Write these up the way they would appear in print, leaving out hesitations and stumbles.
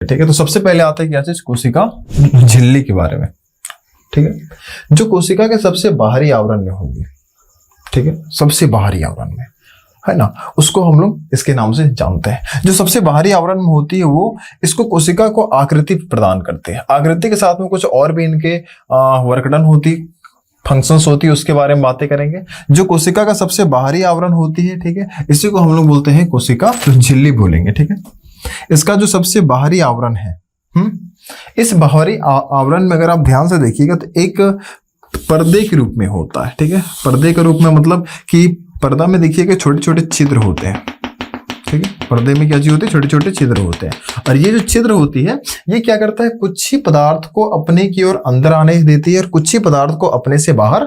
ठीक है। तो सबसे पहले आता है क्या चीज, कोशिका झिल्ली के बारे में। ठीक है, जो कोशिका के सबसे बाहरी आवरण में होगी, ठीक है, सबसे बाहरी आवरण में है ना, उसको हम लोग इसके नाम से जानते हैं। जो सबसे बाहरी आवरण में होती है वो इसको कोशिका को आकृति प्रदान करते हैं। आकृति के साथ में कुछ और भी इनके वर्कडन होती, फंक्शंस होती है, उसके बारे में बातें करेंगे। जो कोशिका का सबसे बाहरी आवरण होती है, ठीक है, इसी को हम लोग बोलते हैं कोशिका झिल्ली बोलेंगे। ठीक है, इसका जो सबसे बाहरी आवरण है, इस बाहरी आवरण में अगर आप ध्यान से देखिएगा तो एक पर्दे के रूप में होता है। ठीक है, पर्दे के रूप में मतलब कि पर्दा में देखिएगा छोटे छोटे छिद्र होते हैं। ठीक है, पर्दे में क्या चीज होती है, छोटे छोटे छिद्र होते हैं। और ये जो छिद्र होती है ये क्या करता है, कुछ ही पदार्थ को अपने की ओर अंदर आने देती है और कुछ ही पदार्थ को अपने से बाहर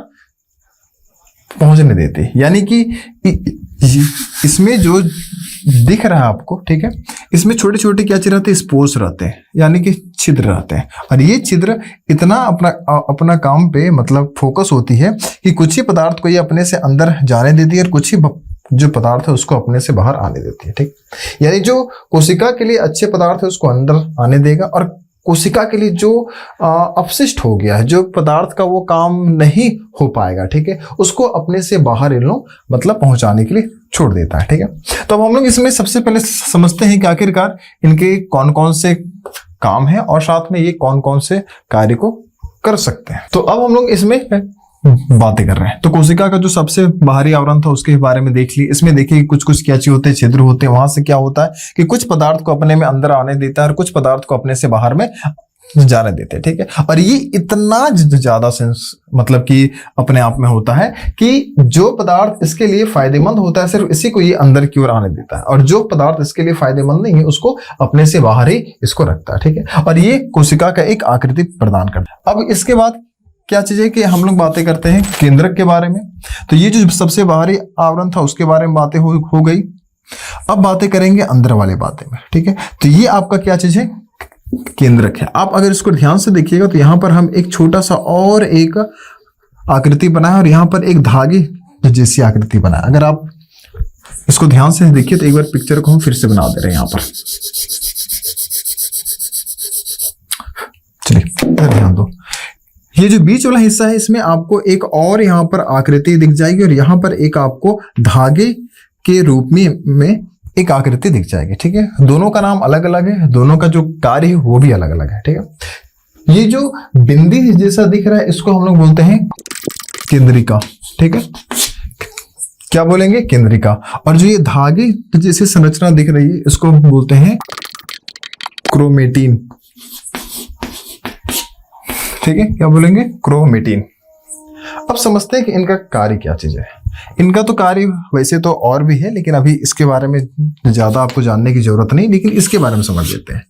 पहुंचने देती है। यानी कि इसमें जो दिख रहा है आपको, ठीक है, इसमें छोटे छोटे क्या चीज रहते हैं, स्पोर्स रहते हैं, यानी कि छिद्र रहते हैं। और ये छिद्र इतना अपना काम पे मतलब फोकस होती है कि कुछ ही पदार्थ को ये अपने से अंदर जाने देती है और कुछ ही जो पदार्थ है उसको अपने से बाहर आने देती है। ठीक, यानी जो कोशिका के लिए अच्छे पदार्थ है उसको अंदर आने देगा और कोशिका के लिए जो अपशिष्ट हो गया है, जो पदार्थ का वो काम नहीं हो पाएगा, ठीक है, उसको अपने से बाहर इन लोग मतलब पहुंचाने के लिए छोड़ देता है। ठीक है, तो अब हम लोग इसमें सबसे पहले समझते हैं कि आखिरकार इनके कौन कौन से काम है और साथ में ये कौन कौन से कार्य को कर सकते हैं। तो अब हम लोग इसमें बातें कर रहे हैं। तो कोशिका का जो सबसे बाहरी आवरण था उसके बारे में देख ली। इसमें देखिए कुछ कुछ क्या चीज होते हैं, छिद्र होते हैं। वहां से क्या होता है कि कुछ पदार्थ को अपने में अंदर आने देता है और कुछ पदार्थ को अपने से बाहर में जाने देते हैं। ठीक है, और ये इतना ज्यादा सेंस मतलब कि अपने आप में होता है कि जो पदार्थ इसके लिए फायदेमंद होता है सिर्फ इसी को ये अंदर की ओर आने देता है और जो पदार्थ इसके लिए फायदेमंद नहीं है उसको अपने से बाहर ही इसको रखता है। ठीक है, और ये कोशिका का एक आकृति प्रदान करता है। अब इसके बाद क्या चीज है कि हम लोग बातें करते हैं केंद्रक के बारे में। तो ये जो सबसे बाहरी आवरण था उसके बारे में बातें हो गई। अब बातें करेंगे अंदर वाले बातें में। ठीक है, तो ये आपका क्या चीज है, केंद्रक है। आप अगर इसको ध्यान से देखिएगा तो यहाँ पर हम एक छोटा सा और एक आकृति बनाए और यहाँ पर एक धागे जैसी आकृति बनाए। अगर आप इसको ध्यान से देखिए तो एक बार पिक्चर को हम फिर से बना दे रहे हैं यहाँ पर। चलिए ध्यान दो, ये जो बीच वाला हिस्सा है इसमें आपको एक और यहाँ पर आकृति दिख जाएगी और यहाँ पर एक आपको धागे के रूप में एक आकृति दिख जाएगी। ठीक है, दोनों का नाम अलग अलग है, दोनों का जो कार्य है वो भी अलग अलग है। ठीक है, ये जो बिंदी जैसा दिख रहा है इसको हम लोग बोलते हैं केंद्रिका। ठीक है, क्या बोलेंगे, केंद्रिका। और जो ये धागे जैसी संरचना दिख रही है इसको हम बोलते हैं क्रोमेटिन। ठीक है, क्या बोलेंगे, क्रोमेटिन। अब समझते हैं कि इनका कार्य क्या चीज है। इनका तो कार्य वैसे तो और भी है लेकिन अभी इसके बारे में ज्यादा आपको जानने की जरूरत नहीं, लेकिन इसके बारे में समझ लेते हैं।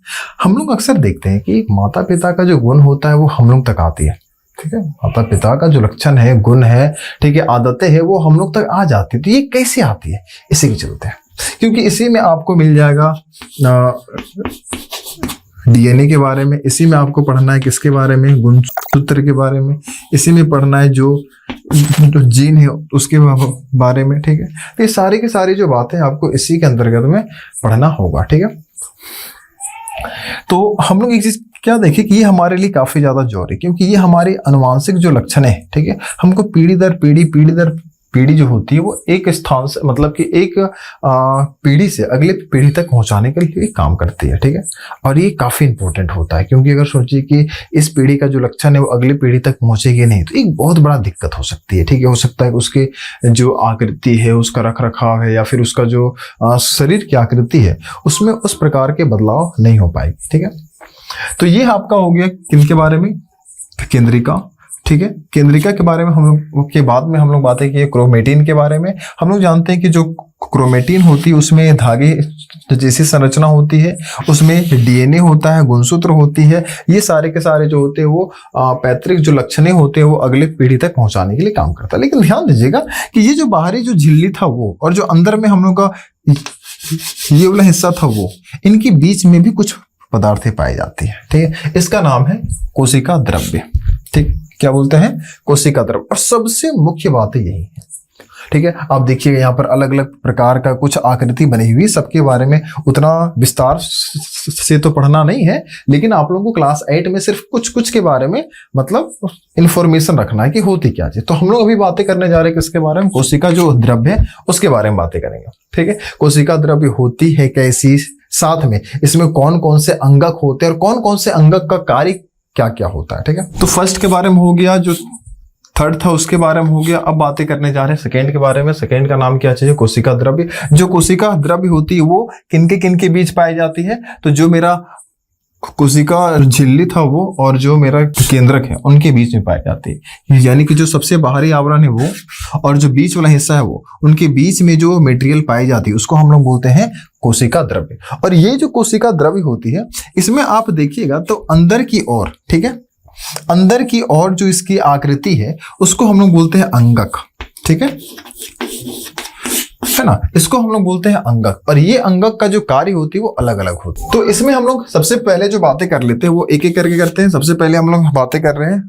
हम लोग अक्सर देखते हैं कि माता पिता का जो गुण होता है वो हम लोग तक आती है। ठीक है, माता पिता का जो लक्षण है, गुण है, ठीक है, आदतें है, वो हम लोग तक आ जाती है। तो ये कैसे आती है, इसी के चलते हैं, क्योंकि इसी में आपको मिल जाएगा डीएनए के बारे में, इसी में आपको पढ़ना है किसके बारे में, गुणसूत्र के बारे में, इसी में पढ़ना है जो जीन है उसके बारे में। ठीक है, तो ये सारी की सारी जो बातें आपको इसी के अंतर्गत में पढ़ना होगा। ठीक है, तो हम लोग एक चीज क्या देखें कि ये हमारे लिए काफी ज्यादा जरूरी है क्योंकि ये हमारे अनुवांशिक जो लक्षण है, ठीक है, हमको पीढ़ी दर पीढ़ी जो होती है वो एक स्थान से मतलब कि एक पीढ़ी से अगले पीढ़ी तक पहुंचाने के लिए काम करती है। ठीक है, और ये काफी इंपॉर्टेंट होता है क्योंकि अगर सोचिए कि इस पीढ़ी का जो लक्षण है वो अगली पीढ़ी तक पहुंचेगी नहीं तो एक बहुत बड़ा दिक्कत हो सकती है। ठीक है, हो सकता है कि उसके जो आकृति है, उसका रख रखाव है या फिर उसका जो शरीर की आकृति है उसमें उस प्रकार के बदलाव नहीं हो पाएगी। ठीक है, तो ये आपका हो गया किनके बारे में, केंद्रिका। ठीक है, केंद्रिका के बारे में हम लोग के बाद में हम लोग बातें की क्रोमेटिन के बारे में। हम लोग जानते हैं कि जो क्रोमेटिन होती है उसमें धागे जैसी संरचना होती है, उसमें डीएनए होता है, गुणसूत्र होती है। ये सारे के सारे जो होते हैं वो पैतृक जो लक्षण होते हैं वो अगले पीढ़ी तक पहुंचाने के लिए काम करता है। लेकिन ध्यान दीजिएगा कि ये जो बाहरी जो झिल्ली था वो और जो अंदर में हम लोग का ये वाला हिस्सा था वो, इनके बीच में भी कुछ पदार्थें पाई जाती है। ठीक है, इसका नाम है कोशिका द्रव्य। ठीक, क्या बोलते हैं, कोशिका द्रव्य। और सबसे मुख्य बात यही है, ठीक है। आप देखिएगा यहाँ पर अलग अलग प्रकार का कुछ आकृति बनी हुई, सबके बारे में उतना विस्तार से तो पढ़ना नहीं है, लेकिन आप लोगों को क्लास 8 में सिर्फ कुछ कुछ के बारे में मतलब इंफॉर्मेशन रखना है कि होती क्या चीज। तो हम लोग अभी बातें करने जा रहे हैं किसके बारे में, कोशिका जो द्रव्य है उसके बारे में बातें करेंगे, ठीक है। कोशिका द्रव्य होती है कैसी, साथ में इसमें कौन कौन से अंगक होते हैं और कौन कौन से अंगक का कार्य क्या क्या होता है, ठीक है। तो फर्स्ट के बारे में हो गया, जो थर्ड था उसके बारे में हो गया। अब बातें करने जा रहे हैं सेकंड के बारे में। सेकंड का नाम क्या चाहिए, कोशिका द्रव्य। जो कोशिका द्रव्य होती है वो किन के बीच पाई जाती है, तो जो मेरा कोशिका झिल्ली था वो और जो मेरा केंद्रक है उनके बीच में पाई जाती है। यानी कि जो सबसे बाहरी आवरण है वो और जो बीच वाला हिस्सा है वो, उनके बीच में जो मटेरियल पाई जाती है उसको हम लोग बोलते हैं कोशिका द्रव्य। और ये जो कोशिका द्रव्य होती है इसमें आप देखिएगा तो अंदर की ओर, ठीक है, अंदर की ओर जो इसकी आकृति है उसको हम लोग बोलते हैं अंगक, ठीक है ना। इसको हम लोग बोलते हैं अंगक। और ये अंगक का जो कार्य होती है वो अलग अलग होती है। तो इसमें हम लोग सबसे पहले जो बातें कर लेते हैं वो एक एक करके करते हैं। सबसे पहले हम लोग बातें कर रहे हैं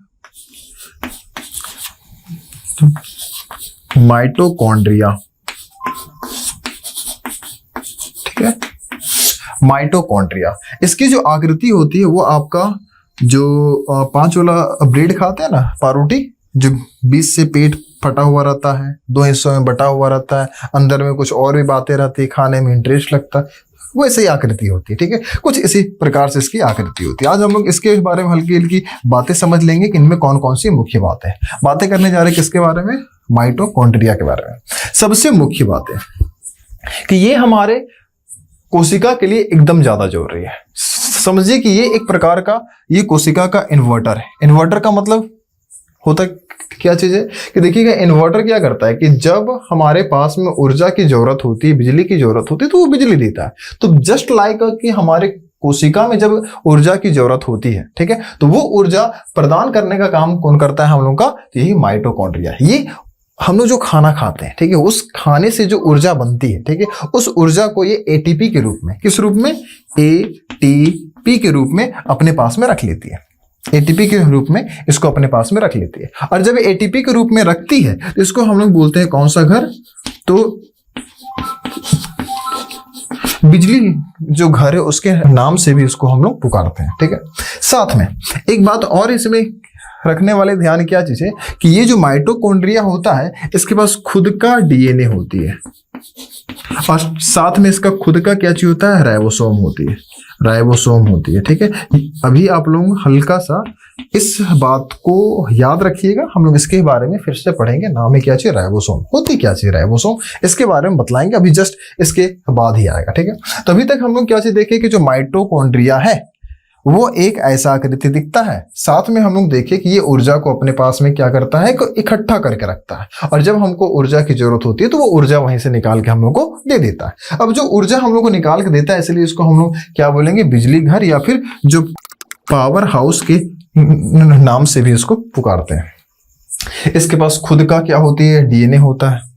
माइटोकॉन्ड्रिया, ठीक है। माइटोकॉन्ड्रिया, इसकी जो आकृति होती है वो आपका जो 5 वाला ब्रेड खाते हैं ना, पारोटी, जो बीच से पेट फटा हुआ रहता है, 2 हिस्सों में बटा हुआ रहता है, अंदर में कुछ और भी बातें रहती है, खाने में इंटरेस्ट लगता है, वैसे ही आकृति होती है, ठीक है। कुछ इसी प्रकार से इसकी आकृति होती है। आज हम लोग इसके बारे में हल्की हल्की बातें समझ लेंगे कि इनमें कौन कौन सी मुख्य बातें हैं। बातें करने जा रहे हैं किसके बारे में, माइटोकॉन्ड्रिया के बारे में। सबसे मुख्य बात है कि ये हमारे कोशिका के लिए एकदम ज्यादा जरूरी है। समझिए कि ये एक प्रकार का, ये कोशिका का इन्वर्टर है। इन्वर्टर का मतलब होता क्या चीज है कि देखिएगा, इन्वर्टर क्या करता है कि जब हमारे पास में ऊर्जा की जरूरत होती है, बिजली की जरूरत होती है, तो वो बिजली देता है। तो जस्ट लाइक कि हमारे कोशिका में जब ऊर्जा की जरूरत होती है, ठीक है, तो वो ऊर्जा प्रदान करने का काम कौन करता है हम लोग का, यही माइटोकॉन्ड्रिया है। ये हम लोग जो खाना खाते हैं, ठीक है, उस खाने से जो ऊर्जा बनती है, ठीक है, उस ऊर्जा को ये एटीपी के रूप में, किस रूप में, एटीपी के रूप में अपने पास में रख लेती है। एटीपी के रूप में इसको अपने पास में रख लेती है। और जब एटीपी के रूप में रखती है तो इसको हम लोग बोलते हैं कौन सा घर, तो बिजली जो घर है उसके नाम से भी इसको हम लोग पुकारते हैं, ठीक है। साथ में एक बात और इसमें रखने वाले ध्यान क्या चीज है कि ये जो माइटोकॉन्ड्रिया होता है इसके पास खुद का डीएनए होती है और साथ में इसका खुद का क्या चीज होता है, राइबोसोम होती है, राइबोसोम होती है, ठीक है। अभी आप लोग हल्का सा इस बात को याद रखिएगा, हम लोग इसके बारे में फिर से पढ़ेंगे। नाम है क्या चीज, राइबोसोम। होती क्या चीज राइबोसोम, इसके बारे में बतलाएंगे अभी जस्ट इसके बाद ही आएगा, ठीक है। तो अभी तक हम लोग क्या चीज देखे कि जो माइटोकॉन्ड्रिया है वो एक ऐसा आकृति दिखता है। साथ में हम लोग देखें कि ये ऊर्जा को अपने पास में क्या करता है, इकट्ठा करके रखता है और जब हमको ऊर्जा की जरूरत होती है तो वो ऊर्जा वहीं से निकाल के हम लोग को दे देता है। अब जो ऊर्जा हम लोग को निकाल के देता है इसलिए इसको हम लोग क्या बोलेंगे, बिजली घर या फिर जो पावर हाउस के नाम से भी इसको पुकारते हैं। इसके पास खुद का क्या होती है, डीएनए होता है।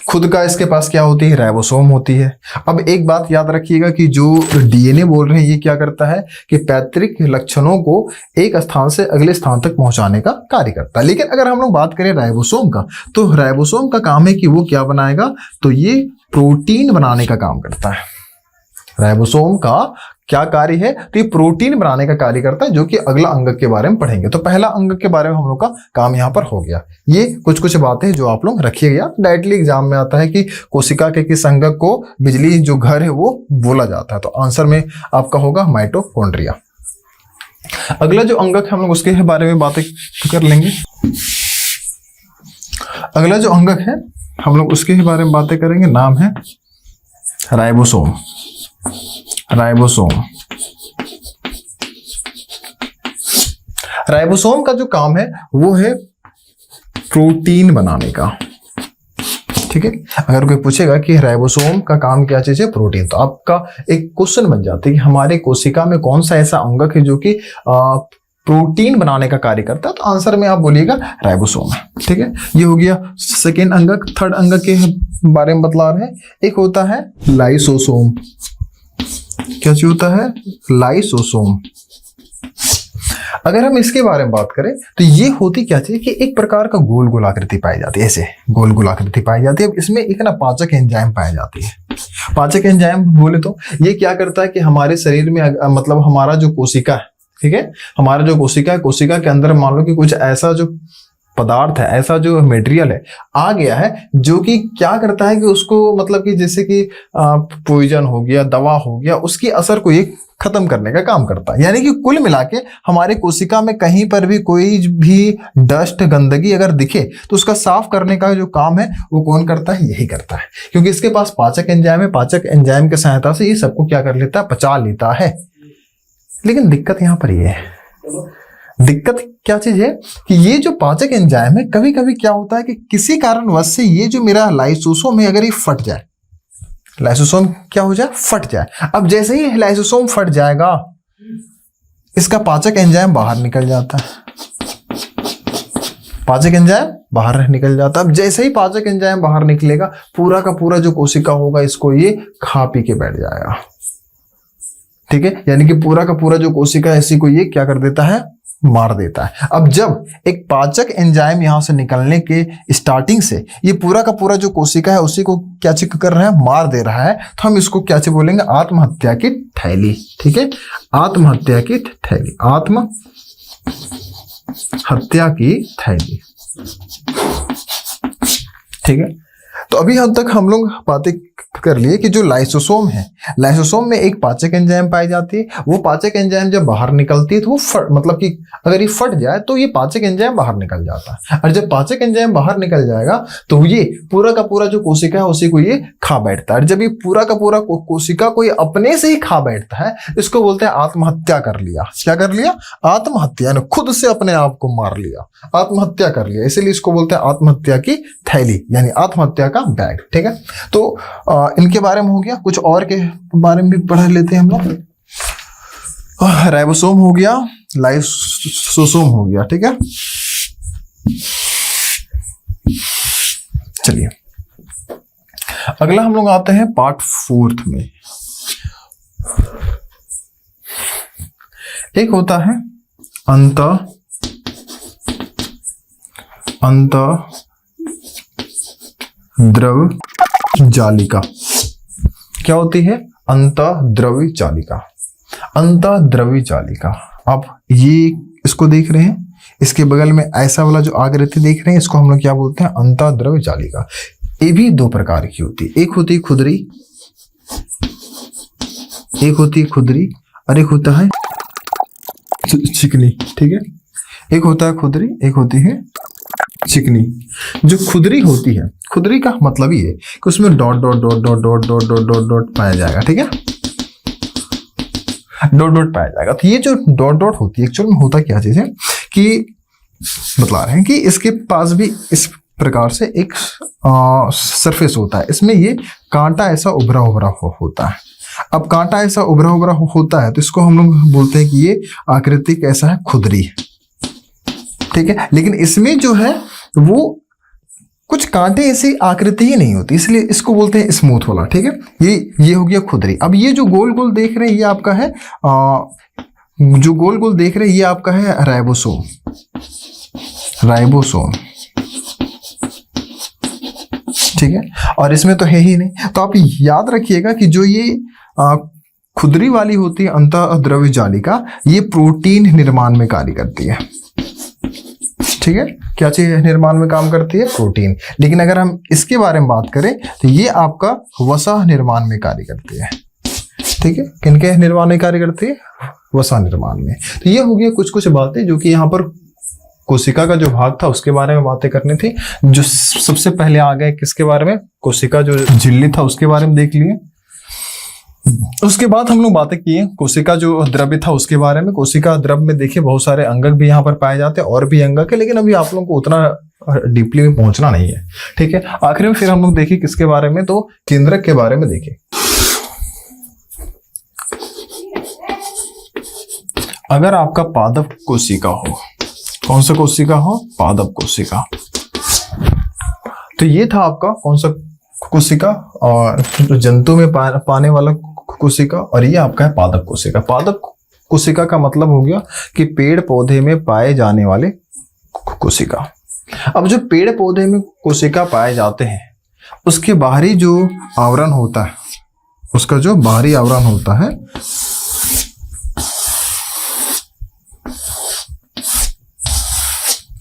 खुद का इसके पास क्या होती है, राइबोसोम होती है। अब एक बात याद रखिएगा कि जो डीएनए बोल रहे हैं ये क्या करता है कि पैतृक लक्षणों को एक स्थान से अगले स्थान तक पहुंचाने का कार्य करता है। लेकिन अगर हम लोग बात करें राइबोसोम का, तो राइबोसोम का काम है कि वो क्या बनाएगा, तो ये प्रोटीन बनाने का काम करता है। राइबोसोम का क्या कार्य है, तो ये प्रोटीन बनाने का कार्य करता है, जो कि अगला अंगक के बारे में पढ़ेंगे। तो पहला अंगक के बारे में हम लोग का काम यहाँ पर हो गया। ये कुछ कुछ बातें जो आप लोग रखिएगा, डायरेक्टली एग्जाम में आता है कि कोशिका के किस अंगक को बिजली जो घर है वो बोला जाता है, तो आंसर में आपका होगा माइटोकॉन्ड्रिया। अगला जो अंगक है हम लोग उसके बारे में बातें कर लेंगे। अगला जो अंगक है हम लोग उसके बारे में बातें करेंगे, नाम है राइबोसोम। राइबोसोम, राइबोसोम का जो काम है वो है प्रोटीन बनाने का, ठीक है। अगर कोई पूछेगा कि राइबोसोम का काम क्या चीज है, प्रोटीन, तो आपका एक क्वेश्चन बन जाता है कि हमारे कोशिका में कौन सा ऐसा अंगक है जो कि प्रोटीन बनाने का कार्य करता है, तो आंसर में आप बोलिएगा राइबोसोम है, ठीक है। ये हो गया सेकेंड अंगक। थर्ड अंगक के बारे में बतला रहे हैं, एक होता है लाइसोसोम। क्या चीज होता है, लाइसोसोम। अगर हम इसके बारे में बात करें तो ये होती क्या चीज कि एक प्रकार का गोल गोल आकृति पाई जाती है, ऐसे गोल गोल आकृति पाई जाती है। अब इसमें एक ना पाचक एंजाइम पाई जाती है। पाचक एंजाइम बोले तो ये क्या करता है कि हमारे शरीर में मतलब हमारा जो कोशिका है, ठीक है, हमारा जो कोशिका है, कोशिका के अंदर मान लो कि कुछ ऐसा जो पदार्थ है, ऐसा जो मटेरियल है आ गया है, जो कि क्या करता है कि उसको मतलब कि जैसे कि पॉइजन हो गया, दवा हो गया, उसकी असर को ये खत्म करने का काम करता है। यानी कि कुल मिला के हमारे कोशिका में कहीं पर भी कोई भी डस्ट, गंदगी अगर दिखे तो उसका साफ करने का जो काम है वो कौन करता है? यही करता है, क्योंकि इसके पास पाचक एंजाइम है। पाचक एंजाइम की सहायता से ये सबको क्या कर लेता है? पचा लेता है। लेकिन दिक्कत यहाँ पर ये है, दिक्कत क्या चीज है कि ये जो पाचक एंजाइम है, कभी कभी क्या होता है कि किसी कारणवश से ये जो मेरा लाइसोसोम है, अगर ये फट जाए, लाइसोसोम क्या हो जाए? फट जाए। अब जैसे ही लाइसोसोम फट जाएगा, इसका पाचक एंजाइम बाहर निकल जाता है, पाचक एंजाइम बाहर निकल जाता है। अब जैसे ही पाचक एंजाइम बाहर निकलेगा, पूरा का पूरा जो कोशिका होगा इसको ये खा पी के बैठ जाएगा, ठीक है। यानी कि पूरा का पूरा जो कोशिका है इसी को ये क्या कर देता है? मार देता है। अब जब एक पाचक एंजाइम यहां से निकलने के स्टार्टिंग से ये पूरा का पूरा जो कोशिका है उसी को क्या चेक कर रहा है? मार दे रहा है, तो हम इसको क्या चीज बोलेंगे? आत्महत्या की थैली, ठीक है, आत्महत्या की थैली, आत्महत्या की थैली, ठीक है। तो अभी हम तक हम लोग बातें कर लिए कि जो लाइसोसोम है, लाइसोसोम में एक पाचक एंजाइम पाई जाती है। वो पाचक एंजाइम जब बाहर निकलती है तो वो मतलब कि अगर ये फट जाए तो ये पाचक एंजाइम बाहर निकल जाता है, और जब पाचक एंजाइम बाहर निकल जाएगा तो ये पूरा का पूरा जो कोशिका है उसी को ये खा बैठता है। और जब ये पूरा का पूरा कोशिका को ये अपने से ही खा बैठता है, इसको बोलते हैं आत्महत्या कर लिया। क्या कर लिया? आत्महत्या, यानी खुद से अपने आप को मार लिया, आत्महत्या कर लिया। इसीलिए इसको बोलते हैं आत्महत्या की थैली, यानी आत्महत्या का बैग, ठीक है। तो इनके बारे में हो गया। कुछ और के बारे में भी पढ़ लेते हैं हम लोग। राइबोसोम हो गया, लाइसोसोम हो गया, ठीक है। चलिए अगला हम लोग आते हैं पार्ट 4 में। एक होता है अंतःद्रव्य जालिका। क्या होती है? अंतःद्रव्य जालिका, अंतःद्रव्य जालिका। आप ये इसको देख रहे हैं, इसके बगल में ऐसा वाला जो आकृति देख रहे हैं, इसको हम लोग क्या बोलते हैं? अंतःद्रव्य जालिका। ये भी दो प्रकार की होती है, एक होती है खुदरी, एक होती है खुदरी और एक होता है चिकनी, ठीक है। एक होता है खुदरी, एक होती है चिकनी। जो खुदरी होती है, खुदरी का मतलब ये है कि उसमें dot dot dot dot dot dot dot dot dot पाया जाएगा, ठीक है, डॉट डॉट पाया जाएगा। तो ये जो डॉट डॉट होती है, एक्चुअल में होता क्या चीज है कि बतला रहे हैं कि इसके पास भी इस प्रकार से एक सरफेस होता है, इसमें ये कांटा ऐसा उभरा उभरा होता है। अब कांटा ऐसा उभरा उभरा होता है तो इसको हम लोग बोलते हैं कि ये आकृति कैसा है? खुदरी, ठीक है। लेकिन इसमें जो है वो कुछ कांटे ऐसी आकृति ही नहीं होती, इसलिए इसको बोलते हैं स्मूथ वाला, ठीक है। ये हो गया खुदरी। अब ये जो गोल गोल देख रहे हैं ये आपका है जो गोल गोल देख रहे हैं ये आपका है राइबोसोम, राइबोसोम, ठीक है। और इसमें तो है ही नहीं, तो आप याद रखिएगा कि जो ये खुदरी वाली होती है अंतःद्रव्य जालिका, ये प्रोटीन निर्माण में कार्य करती है, ठीक है। क्या चीज निर्माण में काम करती है? प्रोटीन। लेकिन अगर हम इसके बारे में बात करें तो ये आपका वसा निर्माण में कार्य करती है, ठीक है। किनके निर्माण में कार्य करती है? वसा निर्माण में। तो ये हो गया कुछ कुछ बातें जो कि यहाँ पर कोशिका का जो भाग था उसके बारे में बातें करनी थी। जो सबसे पहले आ गए किसके बारे में? कोशिका जो झिल्ली था उसके बारे में देख लिए। उसके बाद हम लोग बातें किए कोशिका जो द्रव्य था उसके बारे में। कोशिका द्रव्य में देखिए बहुत सारे अंगक भी यहाँ पर पाए जाते हैं, और भी अंगक है, लेकिन अभी आप लोगों को उतना डीपली में पहुंचना नहीं है, ठीक है। आखिर में फिर हम लोग देखिए किसके बारे में? तो केंद्रक के बारे में देखें। अगर आपका पादप कोशिका हो, कौन सा कोशिका हो? पादप कोशिका। तो ये था आपका कौन सा कोशिका? और जंतु में पाने वाला कोशिका, और ये आपका है पादप कोशिका। पादप कोशिका का मतलब हो गया कि पेड़ पौधे में पाए जाने वाले कोशिका। अब जो पेड़ पौधे में कोशिका पाए जाते हैं उसके बाहरी जो आवरण होता है, उसका जो बाहरी आवरण होता है,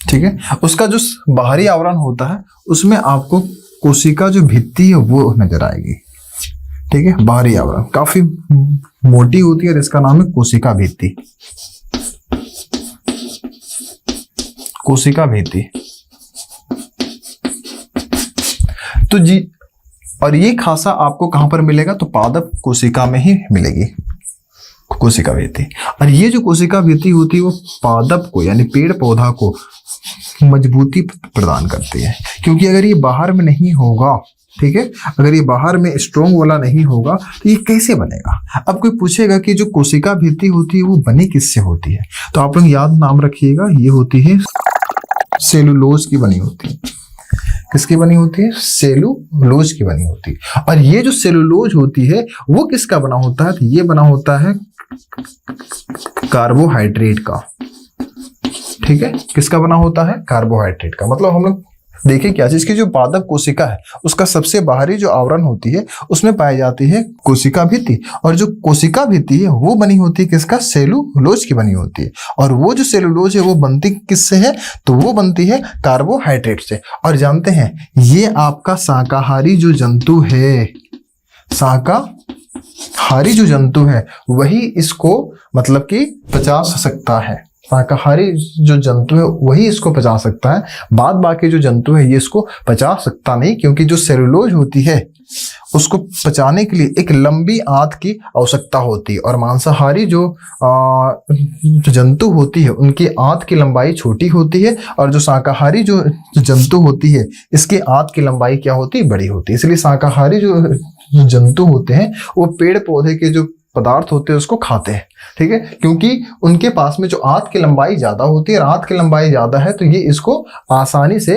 ठीक है, उसका जो बाहरी आवरण होता है उसमें आपको कोशिका जो भित्ति है वो नजर आएगी। ठीक है, बाहरी आवरण काफी मोटी होती है और इसका नाम है कोशिका भित्ति। कोशिका भित्ति तो जी, और ये खासा आपको कहां पर मिलेगा? तो पादप कोशिका में ही मिलेगी कोशिका भित्ति। और ये जो कोशिका भित्ति होती है वो पादप को यानी पेड़ पौधा को मजबूती प्रदान करती है, क्योंकि अगर ये बाहर में नहीं होगा, ठीक है, अगर ये बाहर में स्ट्रॉन्ग वाला नहीं होगा तो ये कैसे बनेगा? अब कोई पूछेगा कि जो कोशिका भित्ति होती है वो बनी किससे होती है, तो आप लोग याद नाम रखिएगा, ये होती है सेलुलोज की बनी होती है। किसकी बनी होती है? सेलुलोज की बनी होती है। और ये जो सेलुलोज होती है वो किसका बना होता है? तो ये बना होता है कार्बोहाइड्रेट का। ठीक है, किसका बना होता है? कार्बोहाइड्रेट का। मतलब हम लोग देखिए क्या चीज की जो पादप कोशिका है उसका सबसे बाहरी जो आवरण होती है उसमें पाई जाती है कोशिका भित्ति, और जो कोशिका भित्ति है वो बनी होती है किसका? सेलुलोज की बनी होती है। और वो जो सेलुलोज है वो बनती किससे है? तो वो बनती है कार्बोहाइड्रेट से। और जानते हैं ये आपका शाकाहारी जो जंतु है, शाकाहारी जो जंतु है वही इसको मतलब कि पचा सकता है। शाकाहारी जो जंतु है वही इसको पचा सकता है, बाद बाकी जो जंतु है ये इसको पचा सकता नहीं, क्योंकि जो सेलुलोज होती है उसको पचाने के लिए एक लंबी आंत की आवश्यकता होती है। और मांसाहारी जो जंतु होती है उनकी आंत की लंबाई छोटी होती है, और जो शाकाहारी जो जंतु होती है इसकी आंत की लंबाई क्या होती है? बड़ी होती है। इसलिए शाकाहारी जो जंतु होते हैं वो पेड़ पौधे के जो पदार्थ होते हैं उसको खाते हैं। ठीक है, क्योंकि उनके पास में जो आंत की लंबाई ज्यादा होती है, और आंत की लंबाई ज्यादा है तो ये इसको आसानी से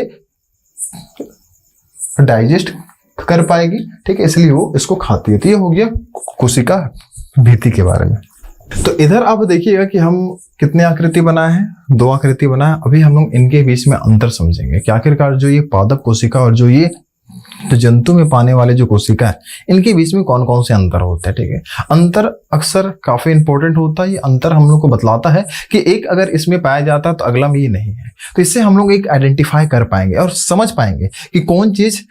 डाइजेस्ट कर पाएगी। ठीक है, इसलिए वो इसको खाती है। तो ये हो गया कोशिका भित्ति के बारे में। तो इधर आप देखिएगा कि हम कितने आकृति बनाए हैं? 2 आकृति बनाए। अभी हम लोग इनके बीच में अंतर समझेंगे कि आखिरकार जो ये पादप कोशिका और जो ये तो जंतु में पाने वाले जो कोशिका है इनके बीच में कौन कौन से अंतर होते हैं। ठीक है, अंतर अक्सर काफी इंपॉर्टेंट होता है। ये अंतर हम लोग को बतलाता है कि एक अगर इसमें पाया जाता है तो अगला में ये नहीं है। तो इससे हम लोग एक आइडेंटिफाई कर पाएंगे और समझ पाएंगे कि कौन चीज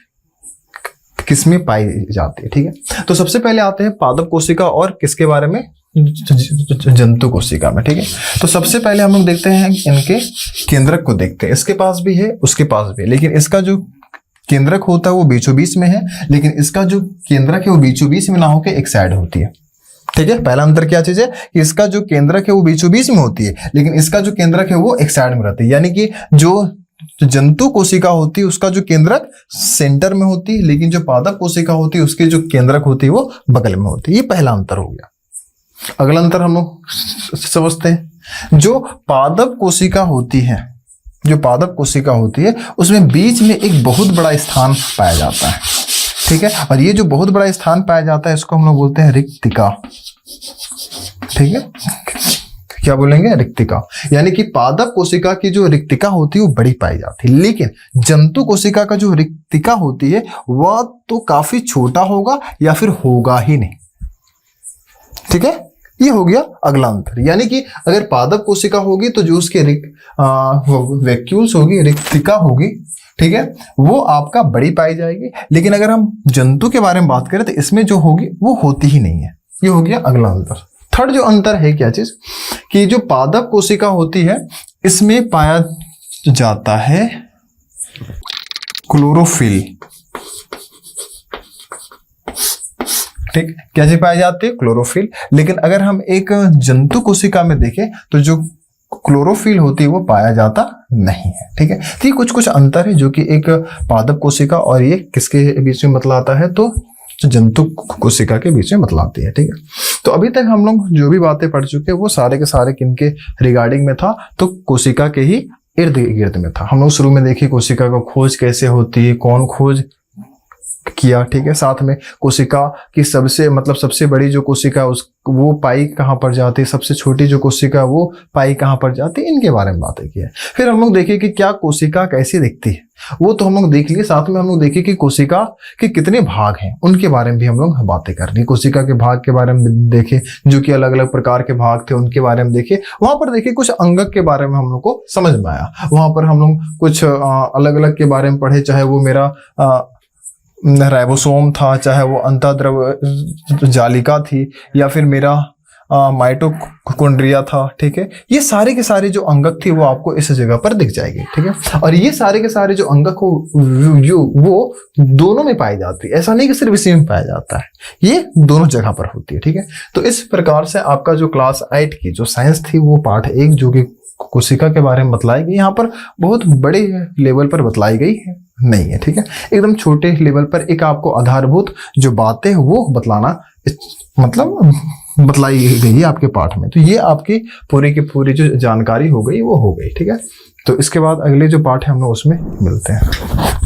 किसमें पाई जाती है। ठीक है, तो सबसे पहले आते हैं पादप कोशिका और किसके बारे में? जंतु कोशिका में। ठीक है, तो सबसे पहले हम लोग देखते हैं इनके केंद्रक को देखते हैं। इसके पास भी है, उसके पास भी है, लेकिन इसका जो केंद्रक होता है वो बीचों बीच में है, लेकिन इसका जो केंद्रक है वो बीचों बीच में ना होकर एक साइड होती है। ठीक है, पहला अंतर क्या चीज है कि इसका जो केंद्रक है वो बीचों बीच में होती है, लेकिन इसका जो केंद्रक है वो एक साइड में रहती है। यानी कि जो जंतु कोशिका होती है उसका जो केंद्रक सेंटर में होती है, लेकिन जो पादप कोशिका होती है उसकी जो केंद्रक होती है वो बगल में होती है। ये पहला अंतर हो गया। अगला अंतर हम लोग समझते हैं। जो पादप कोशिका होती है, जो पादप कोशिका होती है उसमें बीच में एक बहुत बड़ा स्थान पाया जाता है। ठीक है, और ये जो बहुत बड़ा स्थान पाया जाता है इसको हम लोग बोलते हैं रिक्तिका। ठीक है, क्या बोलेंगे? रिक्तिका। यानी कि पादप कोशिका की जो रिक्तिका होती है वो बड़ी पाई जाती है, लेकिन जंतु कोशिका का जो रिक्तिका होती है वह तो काफी छोटा होगा या फिर होगा ही नहीं। ठीक है, ये हो गया अगला अंतर। यानी कि अगर पादप कोशिका होगी तो जो उसके वैक्यूल्स होगी, रिक्तिका होगी, ठीक है, वो आपका बड़ी पाई जाएगी। लेकिन अगर हम जंतु के बारे में बात करें तो इसमें जो होगी वो होती ही नहीं है। ये हो गया अगला अंतर। थर्ड जो अंतर है क्या चीज कि जो पादप कोशिका होती है इसमें पाया जाता है क्लोरोफिल। ठीक, क्या चीज पाई जाती है? क्लोरोफिल। लेकिन अगर हम एक जंतु कोशिका में देखें तो जो क्लोरोफिल होती है वो पाया जाता नहीं है। ठीक है, तो ये कुछ कुछ अंतर है जो कि एक पादप कोशिका और ये किसके बीच में बतलाता है? तो जंतु कोशिका के बीच में बतलाती है। ठीक है, तो अभी तक हम लोग जो भी बातें पढ़ चुके हैं वो सारे के सारे किनके रिगार्डिंग में था? तो कोशिका के ही इर्द गिर्द में था। हम लोग शुरू में देखिए कोशिका का खोज कैसे होती है, कौन खोज किया, ठीक है। साथ में कोशिका की सबसे बड़ी जो कोशिका वो पाई कहाँ पर जाती है, सबसे छोटी जो कोशिका वो पाई कहाँ पर जाती है, इनके बारे में बातें की है। फिर हम लोग देखे कि क्या कोशिका कैसी दिखती है, वो तो हम लोग देख लिए। साथ में हम लोग देखे कि कोशिका के कितने भाग हैं, उनके बारे में भी हम लोग बातें कर रही। कोशिका के भाग के बारे में देखे, जो कि अलग अलग प्रकार के भाग थे, उनके बारे में देखे। वहां पर देखे कुछ अंगक के बारे में हम लोग को समझ में आया। वहां पर हम लोग कुछ अलग अलग के बारे में पढ़े, चाहे वो मेरा राइबोसोम था, चाहे वो अंतःद्रव जालिका थी, या फिर मेरा माइटोकॉन्ड्रिया था, ठीक है। ये सारे के सारे जो अंगक थी वो आपको इस जगह पर दिख जाएगी, ठीक है। और ये सारे के सारे जो अंगक हो वो दोनों में पाई जाती है, ऐसा नहीं कि सिर्फ इसी में पाया जाता है, ये दोनों जगह पर होती है, ठीक है। तो इस प्रकार से आपका जो क्लास 8 की जो साइंस थी वो पार्ट 1 जो कि कोशिका के बारे में बतलाई गई, यहाँ पर बहुत बड़े लेवल पर बतलाई गई है नहीं है, ठीक है। एकदम छोटे लेवल पर एक आपको आधारभूत जो बातें वो बतलाना मतलब बतलाई गई है आपके पाठ में। तो ये आपकी पूरी की पूरी जो जानकारी हो गई वो हो गई, ठीक है। तो इसके बाद अगले जो पाठ है हम लोग उसमें मिलते हैं।